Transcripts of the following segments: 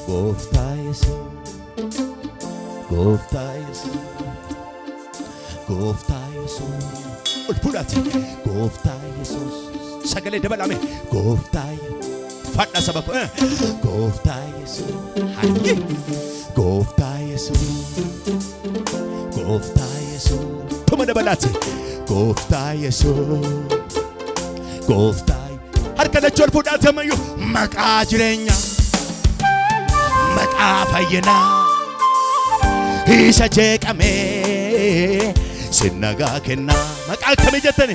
Gooftaa Yesuus, Gooftaa Yesuus, Gooftaa Yesuus. Ol fuudhaati. Gooftaa Yesuus. Sagalee dabalame. Gooftaa fadha saba ko. Gooftaa Yesuus. Hayyi. Gooftaa Yesuus. Gooftaa Yesuus. Tuma dabalaati. Gooftaa Yesuus. Gooftaa. Harka dachoo ol fuudhaati ammayyu. Maqaa jireenyaa. Maqaa fayyinaa. Isa jeeqamee sinnagaa kennaa. Maqaa akkamii jettani?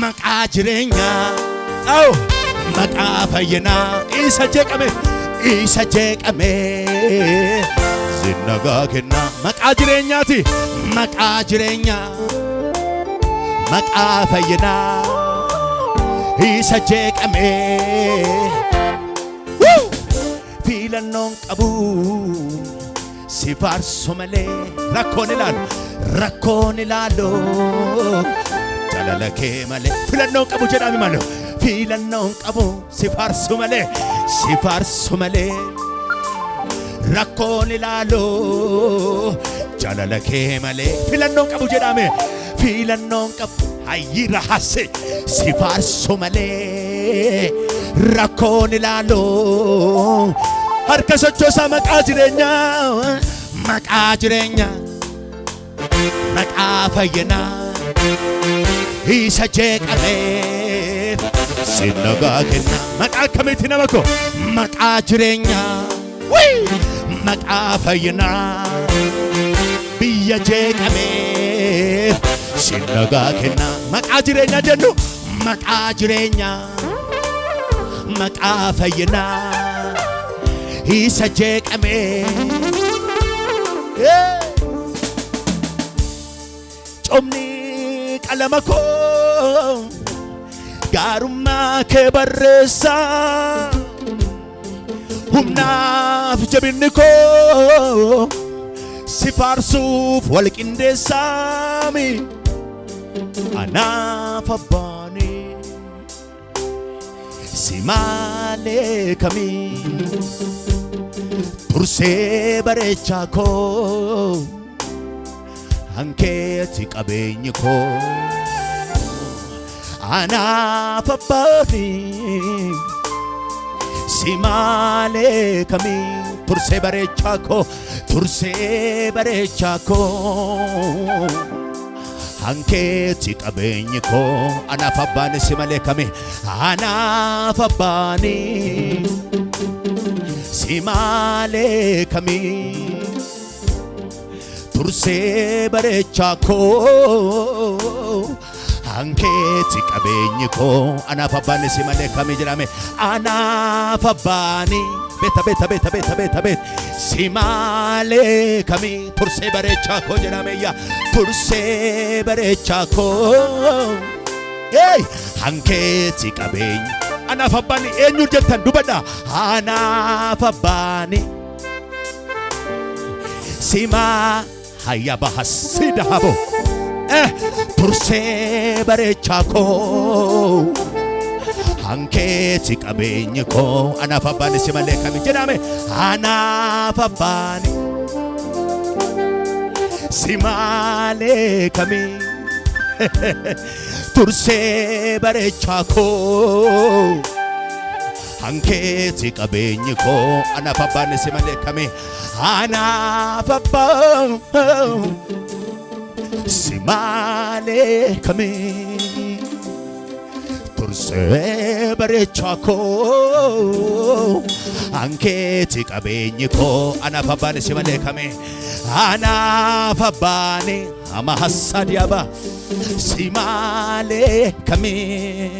Maqaa jireenyaa. Aw maqaa fayyinaa. Isa jeeqamee sinnagaa kennaa. Maqaa jireenyaati. Maqaa jireenyaa. Maqaa fayyinaa. Isa jeeqamee filannoon qabu. Si faarsu malee rakkoon ilaalu jaalala kee malee filannoon qabu jedhami malee filannoon qabu si faarsu malee rakkoon ilaalu jaalala kee malee filannoon qabu jedhami filannoon qabu hayyira hasse si faarsu malee rakkoon ilaalu. Harka sochoosaa maqaa jireenyaa. Maqaa jireenyaa. Maqaa fayyinaa. Isa jeeqameef sinnagaa kennaa. Maqaa akkamitti nama ko? Maqaa jireenyaa. Maqaa fayyinaa. Biyya jeeqameef sinnagaa kennaa. Maqaa jireenyaa jennu. Maqaa jireenyaa. Maqaa fayyinaa. Isa jeeqamee comni qalama koo gaarummaa kee barreessa humnaaf jabinni koo si faarsuuf wal qindeessaami anaaf abbaani si malee kamii. Tursee bareechaa koo hankeeti qabeenyi koo anaaf abbaani si malee kamii. Tursee bareechaa koo hankeeti qabeenyi koo anaaf abbaani si malee kamii. Anaaf abbaani si malee kamii. Tursee bareechaa koo hankeeti qabeenyi koo anaaf abbaani si malee kamii jedhame. Anaaf abbaani beeta si malee kamii. Tursee bareechaa koo jedhame yaa. Tursee bareechaa koo hankeeti qabeenyi. Anaaf abbaani eenyu jettan dubadha. Anaaf abbaani sima hayya bahasida habo. Tursee bareechaa koo hankeeti qabeenyi koo anaaf abbaani si malee kamii jedhame. Anaaf abbaani si malee kamii. Tursee bareechaa koo hankeeti qabeenyi koo anaaf abbaani si malee kamii. Anaaf abbaani si malee kamii. Tursee bareechaa koo hankeeti qabeenyi koo anaaf abbaani si malee kamii. Anaaf abbaani ama hassadiaba si malee kamii.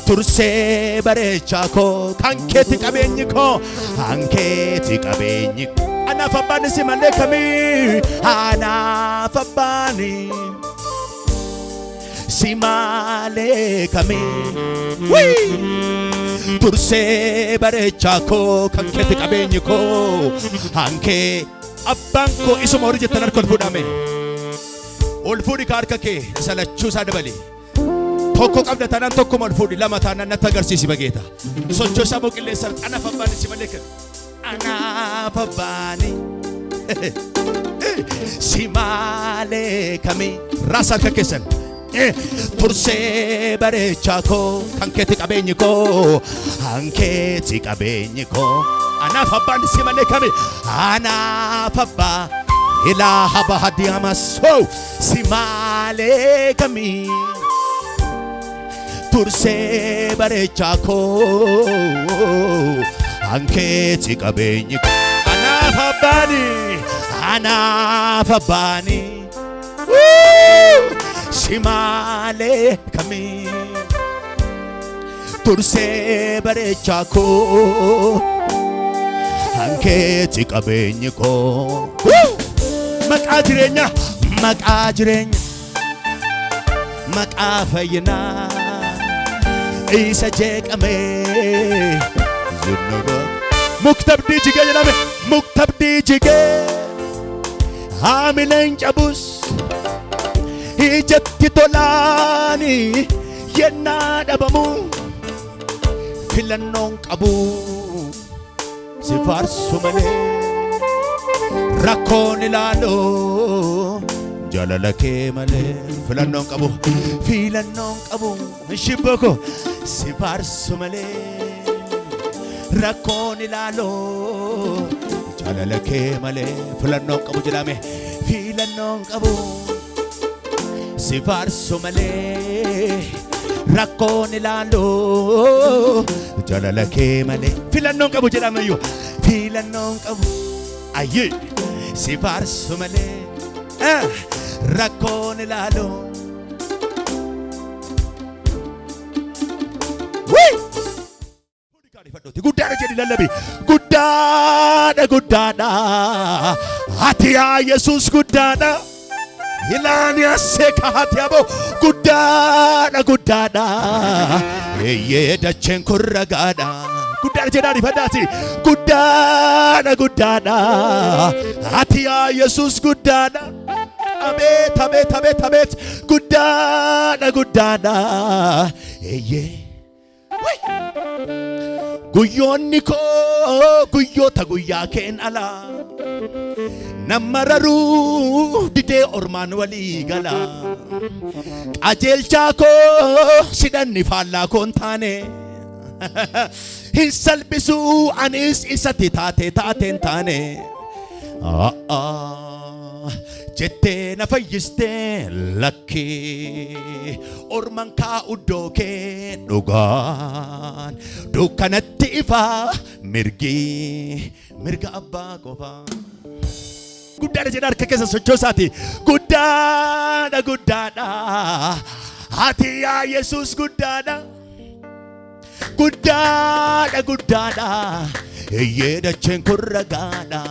Tursee bareechaa koo hankeeti qabeenyi koo hankeeti qabeenyi anaaf abbaani si malee kamii. Anaaf abbaani si malee kami tursee bareechaa koo kan keetti qabeenyi koo hankee abbaan koo isuma horii jettan harka ol fuudhame ol fuudhi ka harka kee salachuu isaa dabali tokko qabda taanaan tokkuma ol fuudhi lama taanaan natti agarsiisi bageeta sochoosaa moo qilleessa anaaf abbaani si malee kan anaaf abbaani si malee kami raasa harka keessan tursee bareechaa koo kan keetti qabeenyi koo hankeetti qabeenyi koo anaaf abbaani si malee kami anaaf abbaa ilaaha bahadiyamas si malee kami tursee bareechaa koo hankeetti qabeenyi koo anaaf abbaani si malee kami tursee bareechaa koo hankeetti qabeenyi koo maqaa jireenya maqaa fayyinaa isa jeeqamee zinnaga muktabdii jigee jedhame muktabdii jigee haamileen cabus ijatti tolaani yennaa dhabamu filannoon qabu si faarsu malee rakkoon ilaaloo jaalala kee malee filannoon qabu shibboko si faarsu malee rakkoon ilaaloo jaalala kee malee filannoon qabu jedhame filannoon qabu si faarsu malee rakkoon ilaaloo jaalala kee malee filannoon qabu jedhame iyyuu filannoon qabu ayyee si faarsu malee rakkoon ilaaloo guddaadha jedhi lallabi guddaadha ati yaa Yesuus guddaadha ilaani asseeka ati abo guddaadha eeyyee dacheen kun ragaadha guddaadha jedhaani faddaati guddaadha ati yaa Yesuus guddaadha abeet guddaadha eeyyee guyyoonni koo guyyoota guyyaa keen alaa nammararuu didee ormaan walii gala qajeelchaa koo sidhanni faallaa koon taane hin salphisuu anis isatti taateen taane jettee na fayyistee lakkee orman kaa'uddoo kee dhugaan dukkanatti ifaa mirga abbaa qofaa guddaadha jedha harka keessa sochoosaati guddaadha ati yaa Yesuus guddaadha eeyyee dacheen kun ragaadha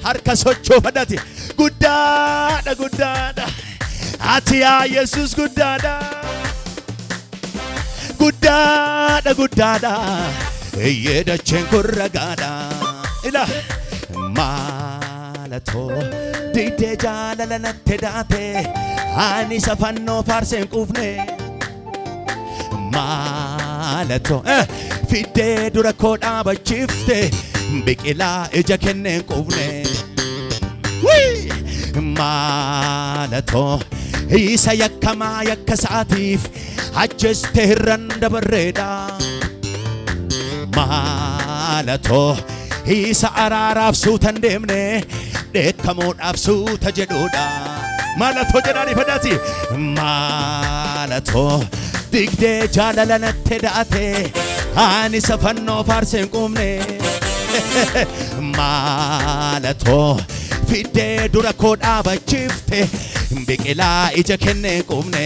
harka sochoofadhaati guddaadha ati yaa Yesuus guddaadha eeyyee dacheen kun ragaadha ila maalatoo didee jaalala natti daate ani safannoo faarseen quufne maalatoo fiddee dura koo dhaabachiifte biqilaa ija kenneen quufne maalatoo isa yakkamaa yakka isaatiif ajjeeste hirran dabarreedha maalatoo isa araaraaf suutan deemne dheekkamuudhaaf suuta jedhuudha maalatoo jedhaanii fedhaati maalatoo digdee jaalala natti daate ani safannoo faarseen quufne maalatoo fiddee dura koo dhaabachiifte biqilaa ija kenneen quufne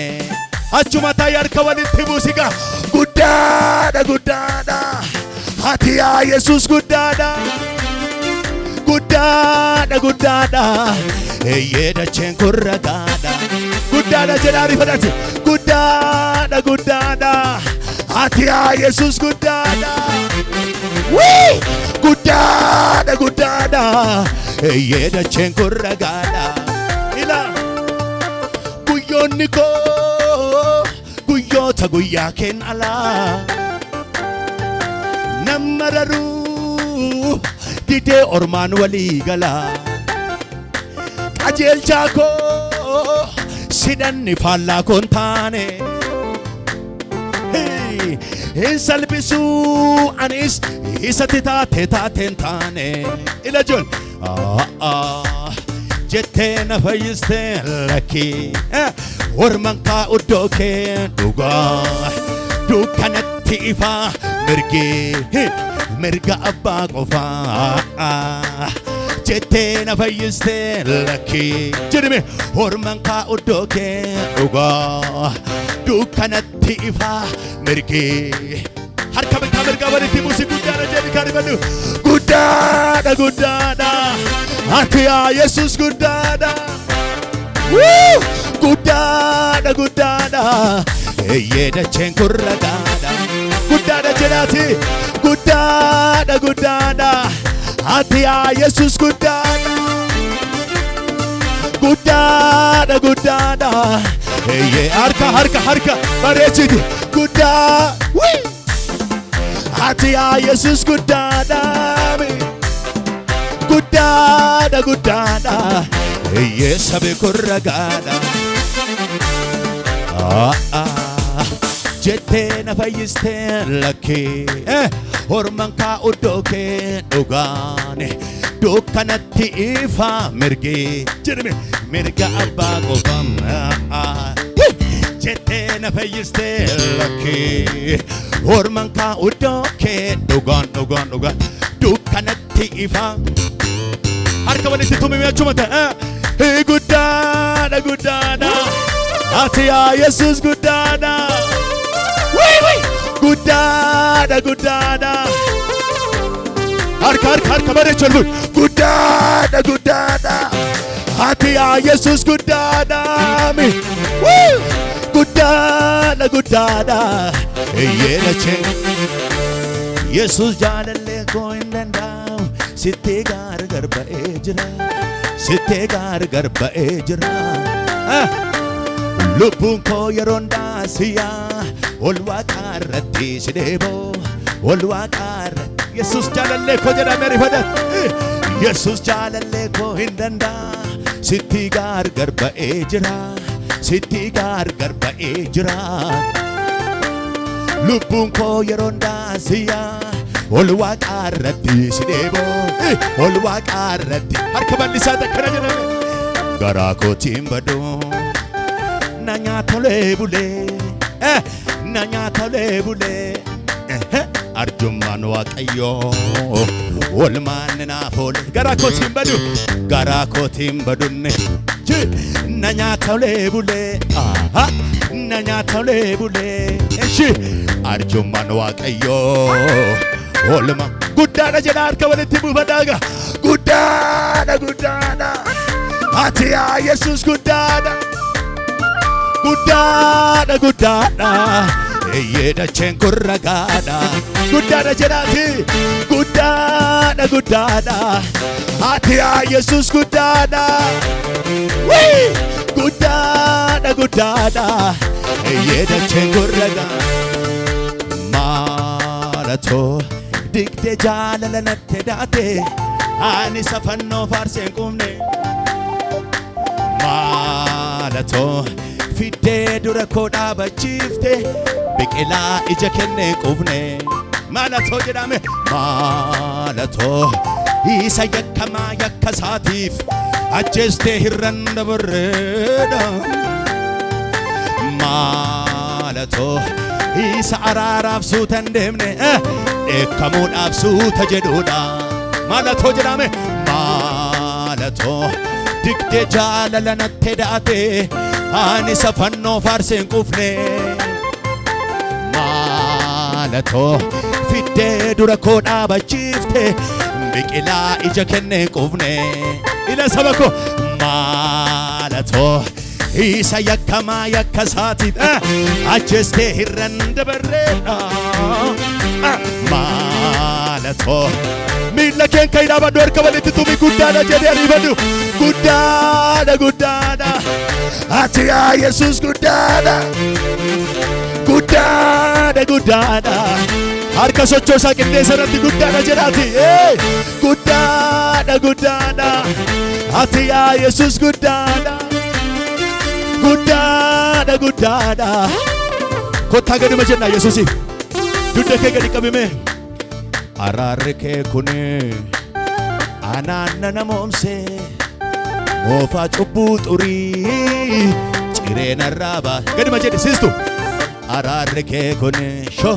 achuma taa'ee harka walitti buusiga guddaadha ati yaa Yesuus guddaadha eeyyee dacheen kun ragaadha guddaadha guddaadha jedhaani fudhate guddaadha guddaadha ati yaa Yesuus guddaadha guddaadha guddaadha eeyyedacheen kun ragaadha ila guyyoonni koo guyyoota guyyaa keen alaa nama raruu didee ormaan walii galaa qajeelchaa koo sidhanni faallaa koon taane hin salphisuu anis isatti taateen taane ila jol jettee na fayyistee lakkii orman kaa'u iddoo kee dhugaa dukkanatti ifaa mirga abbaa qofaa jettee na fayyistee lakkii jedhime orman kaa'u iddoo kee dhugaa dukkanatti ifaa mirgi harka bitaa mirga walitti buusi guddaadha jedhi kan himannu guddaadha guddaadha ati yaa Yesuus guddaadha guddaadha guddaadha eeyyedacheen kun ragaadha guddaadha jedhaati guddaadha guddaadha ati yaa Yesuus guddaadha guddaadha guddaadha eeyyee harka bareechiti guddaa ati yaa Yesuus guddaadha guddaadha guddaadha eeyyee sabe kun ragaadha jettee na fayyistee lakkee orman kaa'u iddoo kee dhugaane dukkanatti ifaa mirgi jedhame mirga abbaa qofaa jettee na fayyistee lakkee orman kaa'u iddoo kee dhugaan dukkanatti ifaa harka walitti tumime achuma ta'e guddaadha guddaadha ati yaa Yesuus guddaadha guddaadha guddaadha harka bareechol guddaadha guddaadha ati yaa Yesuus guddaadha guddaadha guddaadha eeyyedachee Yesuus jaalallee koo hin danda'u sittee gargar ba'ee jira sittee gargar ba'ee jira lubbuun koo yeroo ndaasiyaa ol waaqaa irratti si deeboo ol waaqaa irratti Yesuus jaalallee koo jedhamee rifadha Yesuus jaalallee koo hin danda'a sitti gargar ba'ee jira sitti gargar ba'ee jira lubbuun koo yeroo ndaasiyaa ol waaqaa irratti si deeboo ol waaqaa irratti harka bal'isaa takkana jedhame garaa kootiin baduu na nyaatolee bulee na nyaatolee bulee arjummaan waaqayyoo olmaan naaf oole garaa kootiin badunne na nyaatolee bulee na nyaatolee bulee arjummaan waaqayyoo olma guddaadha jedha harka walitti buufadhaaga guddaadha ati yaa Yesuus guddaadha guddaadha eeyyedacheen kun ragaadha guddaadha jedhaati guddaadha ati yaa Yesuus guddaadha guddaadha eeyyedacheen kun ragaadha maalatoo digdee jaalala natti daate ani safannoo faarseen qubne maalatoo fiddee dura koo dhaabachiifte biqilaa ija kennee qubne maalatoo jedhame maalatoo isa yakkamaa yakka isaatiif ajjeestee hirran dabarreedha maalatoo isa araaraaf suutan deemne dheekkamuudhaaf suuta jedhuudha maalatoo jedhame maalatoo digdee jaalala natti daate ani safannoo faarseen qufne maalatoo fiddee dura koo dhaabachiifte biqilaa ija kennee qufne ila saba koo maalatoo isa yakkamaa yakkasaati ajjeestee hir'an dabarreedha maalatoo miila keen kan dhaabadhu harka walitti tumi guddaadha jedhee ariifadhu guddaadha guddaadha ati yaa Yesuus guddaadha guddaadha guddaadha harka sochoosaa qindeessa irratti guddaadha jedhaati guddaadha guddaadha ati yaa Yesuus guddaadha guddaadha guddaadha kottaa gaduma jenna Yesuusiif dudda kee gadi qabime araarri kee kuni anaanna namoomse moofaa cubbuu xurii cireena irraa gaduma jedhi siistu araarri kee kuni sho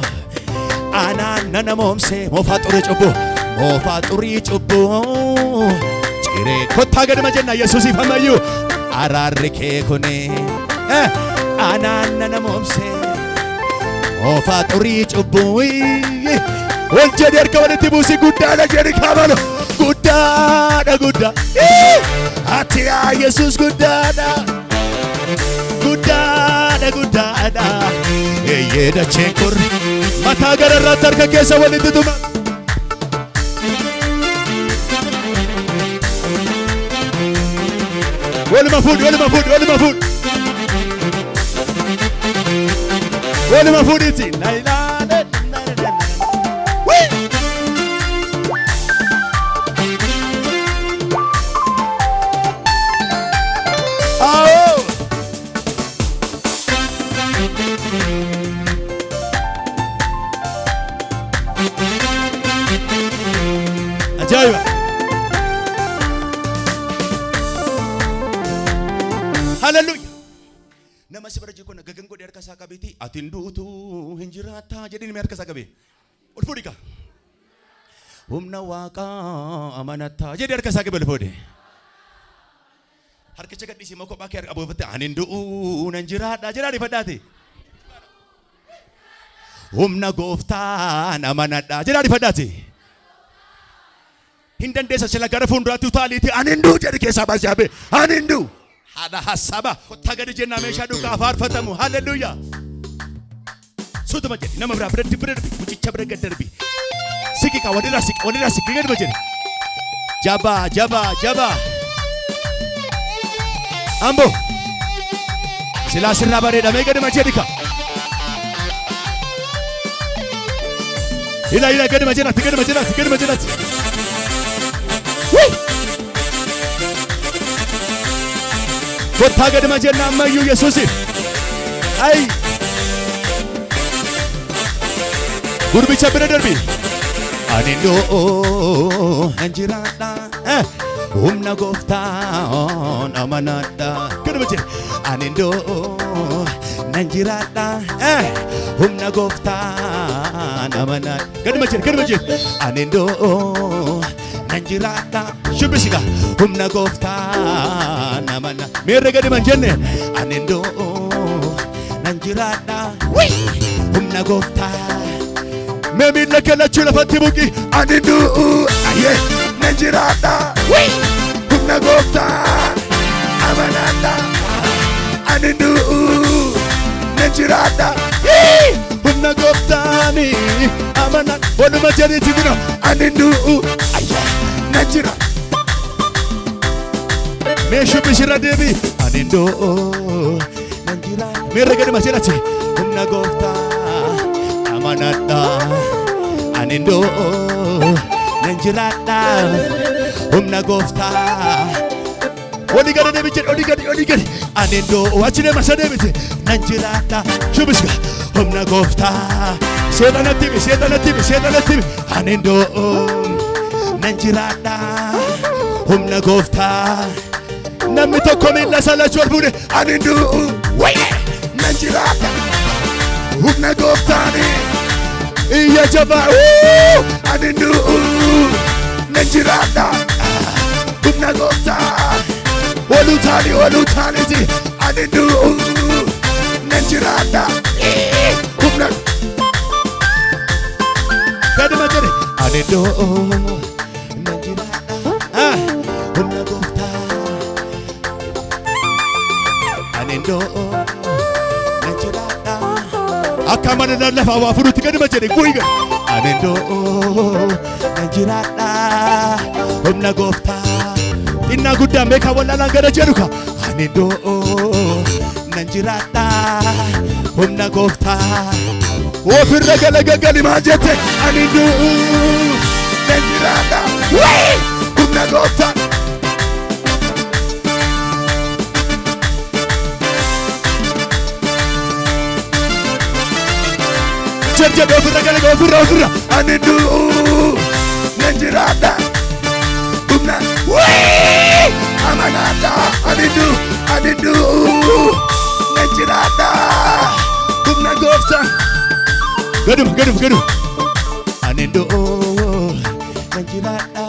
anaanna namoomse moofaa xurii cubbuu moofaa xurii cubbuu ciree kottaa gaduma jenna Yesuusiif ammayyuu araarri kee kuni anaanna namoomse moofaa xurii cubbuu ol jedhi harka walitti buusi guddaadha jedhi kaabalo guddaadha guddaa ati yaa Yesuus guddaadha guddaadha guddaadha eeyyee dacheen korri mataa gara irratti harka keessa walitti tuma waluma fuudhi waluma fuudhi waluma fuudhi waluma fuudhiiti nailaale ajaa'iba haleluuya nama si barajee kun gagan godhe harka isaa qabeeti ati nduutu hin jiraata jedhin mi harka isaa qabee ol fuudhika humna waaqaa amanataa jedhi harka isaa qabee ol fuudhe harkicha gadhiisii moo kophaa kee aboofatte ani ndu'uu nan jiraadha jedhaa fadhaate humna gooftaan amanadha jedhaa fadhaate hin dandeessa sila gara fuulduraatti utaaliiti ani nduu jedhi keessaa baasiyaabe ani nduu haadha hassaba kottaa gadi jennaa meeshaa dhugaa faarfatamu haleluuyaa sutuma jedhi nama biraa bira darbi mucicha bira gad darbi siqiqa walirraa siqi gaduma jedhi jabaa jabaa jabaa ambo silaa sirraa bareedamee gaduma jedhika ila gaduma jedhati kottaa gaduma jenna ammayyuu Yesuusiif ay gurbicha bira darbi ani ndoo anjiraadha humna gooftaan amanadha gaduma jedhi ani ndoo nanjiraadha humna gooftaan amanadha gaduma jedhi ani ndoo nanjiraadha shubbisiga humna gooftaan amanadha meerre gaduma jenne ani ndoo nanjiraadha humna gooftaan meemiilla kellachuu lafatti buqi ani ndoo ayee nanjiraadha humna gooftaan amanadha ani ndoo nanjiraadha humna gooftaan amanadha waluma jedhiti bino ani ndoo ayee nanjira meeshu bishira deebi ani ndoo nanjira meerre gaduma jedhati humna gooftaan amanadha ani ndoo nanjiraadha humna gooftaan oli gadi deebi jedhi oli gadi ani ndoo achi deema isa deebite nanjiraadha shubisga humna gooftaan seexanatti himi ani ndoo nanjiraadha humna gooftaan namni tokko miilla salachuu ol fuudhe ani ndoo nanjiraadha humna gooftaan iyya jabaa ani ndoo nanjiraadha humna gooftaan walutaaniti ani ndoo nanjiraadha humna gaduma jedhe ani ndoo nanjiraadha humna gooftaan ani Anendo Nanjirada Akamana lafa wa furuti gadi majere guiga Anendo Nanjirada Humna gofta Inna gudda meka wala langara jeruka Anendo Nanjirada Humna gofta Ofirra gala majete Anendo Nanjirada Humna gofta Cerca ofirra gala ofirra Anendo Nanjirada Humna Amanada Anendo Nanjirada Humna gofta Gadu Anendo Nanjirada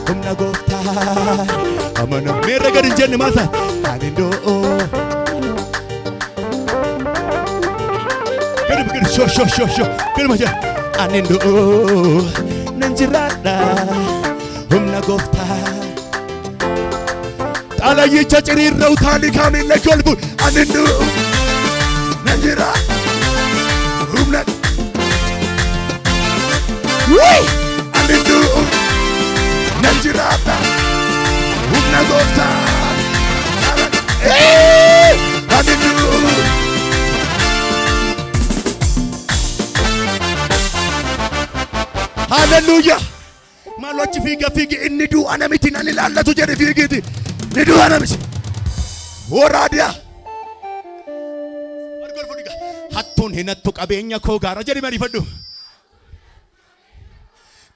Humna gofta Amana Mera gadu jenni masa Anendo Gadu Sho Gadu maja Anendo Nanjirada Humna gofta Ala yicha chiri rautali kamil lekolbu Anendo Nanjirada Humna Anendo Nanjirada Humna gofta Anendo Hallelujah Malochi figi inni du anamiti nalilalla tujeri figiti nidu anamiti Oradia Argol fudiga Hattun hinattu qabeenya koo gaara jedhi marifadhu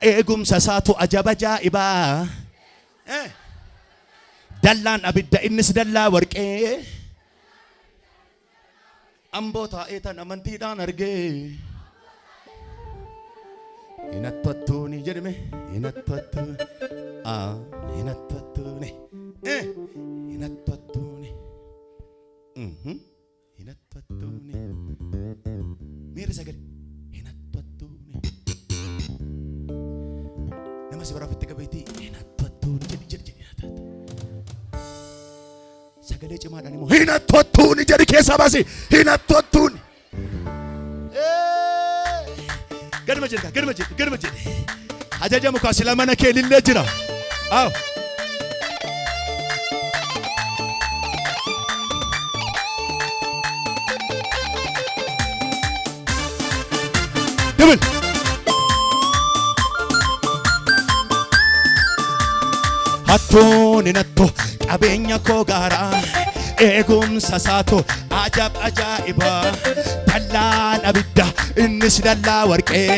Eegumsa isaatu ajaa'ibaa Dallaan abidda innis dallaa warqee Amboo taa'ee tan amantiidhaan argee Hinattuattuuni jedhime hinattuattuuni hinattuattuuni hinattuattuuni hinattuattuuni Miira sagale hinattuattuuni Nama si baraaf itti qabeetii hinattuattuuni jedhi Sagalee cimaadhaan immoo hinattuattuuni jedhi keessaa baasi hinattuattuuni Gadu majede Ajaja muka silamana kee lillee jira Aw Dibul Hattuun hinattu qabeenya koo gaara Eegumsa isaatu ajaa'ibaa Dallaan abidda innis dallaa warqee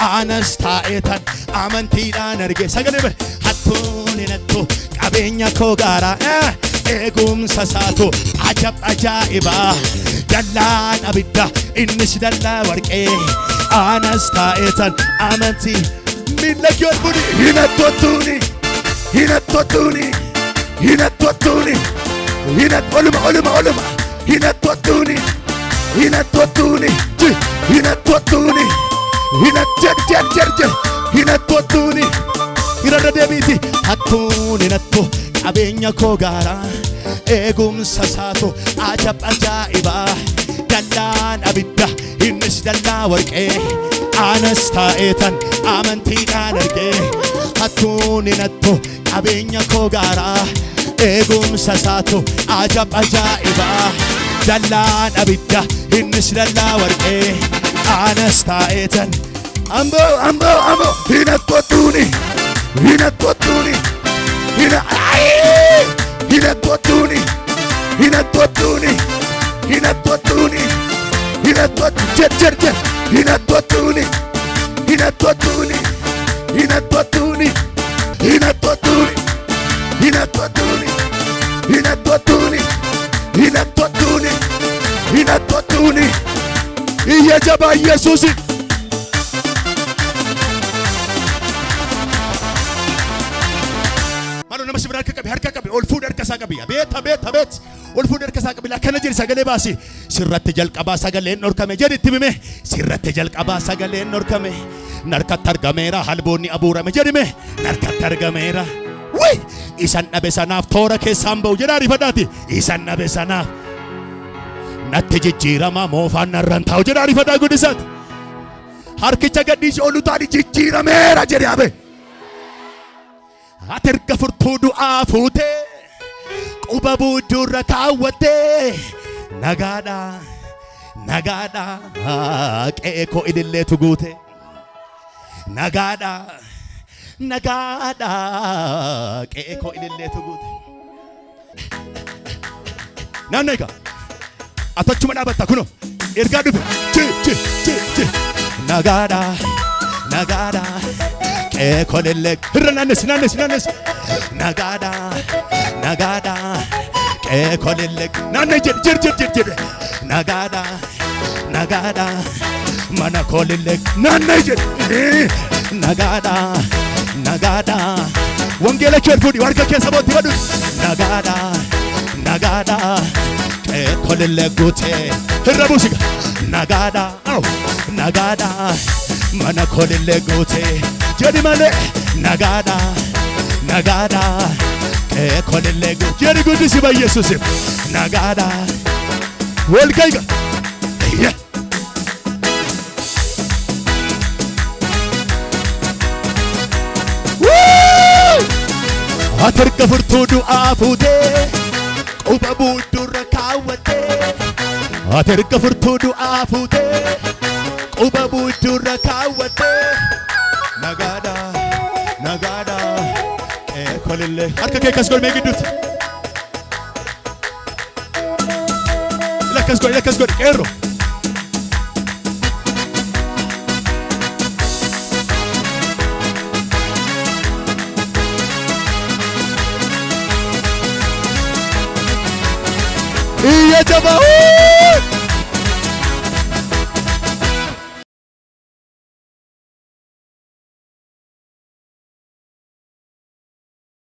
Anas taa'ee tan amantiidhaan argee Sagalee bari hattuun hinattu qabeenya koo gaara Eegumsa isaatu ajaa'ibaa Dallaan abidda innis dallaa warqee Anas taa'ee tan amantii Miila kee ol fudhi hinattuattuuni Oluma hinattuattuuni hinattuattuuni Irra deebiiti hattuun hinattu qabeenya koo gaara Eegumsa isaatu ajaa'ibaa Dallaan abidda innis dallaa warqee Anas taa'ee tan amantiidhaan argee Hattuun hinattu qabeenya koo gaara Eegumsa isaatu ajaa'ibaa Dallaan abidda innis dallaa warqee Anas taa'ee tan Ambo hinattuattuuni hinattuattuuni Iya jaba Yesus Malu nama sebenarnya harka kabi ol fuudh harka isaa qabi beet ol fuudh harka isaa qabi akkana jedhi sagalee baasi sirratti jalqabaa sagaleen dhorkame jedhi itti hime sirratti jalqabaa sagaleen dhorkame narkatti argameera halboonni abuurame jedhime narkatti argameera Isan dhabe sanaaf toora keessaan ba'u jedhaa rifadhaati isan dhabe sanaaf natti jijjiirama moofaan narraan taa'u jedha ariifataa guddisaati. Harkicha gadhiisi olu taani jijjiirameera jedhe abe. Ati erga furtuu du'aa fuutee quba buuddurra kaawwattee nagaadha nagaadha qe'ee koo ililleetu guute nagaadha nagaadha qe'ee koo ililleetu guute. Naannoo egaa atachuma dhaabatta kuno ergaa dhufe nagaadha nagaadha qe'ee koo illee irra naannesi nagaadha nagaadha qe'ee koo illee naannee jedhe nagaadha nagaadha mana koo illee naannee jedhe nagaadha nagaadha wangeela kee fuudhi warga keessa bootti badhu nagaadha nagaadha qe'ee koo illee guute irra buusiga nagaadha nagaadha mana koo illee guute jedhi malee nagaadha nagaadha qe'ee koo illee guute jedhi guddisi ba Yesuusiif nagaadha walgayga ati erga furtuu du'aa fuutee quba buuddurra kaawwattee ati erga furtuu du'aa fuutee quba buuddurra kaawwattee nagaadha nagaadha qe'ee koo illee harka kee akkas godhi mee gidduutti akkas godhi qeerroo iya jabaa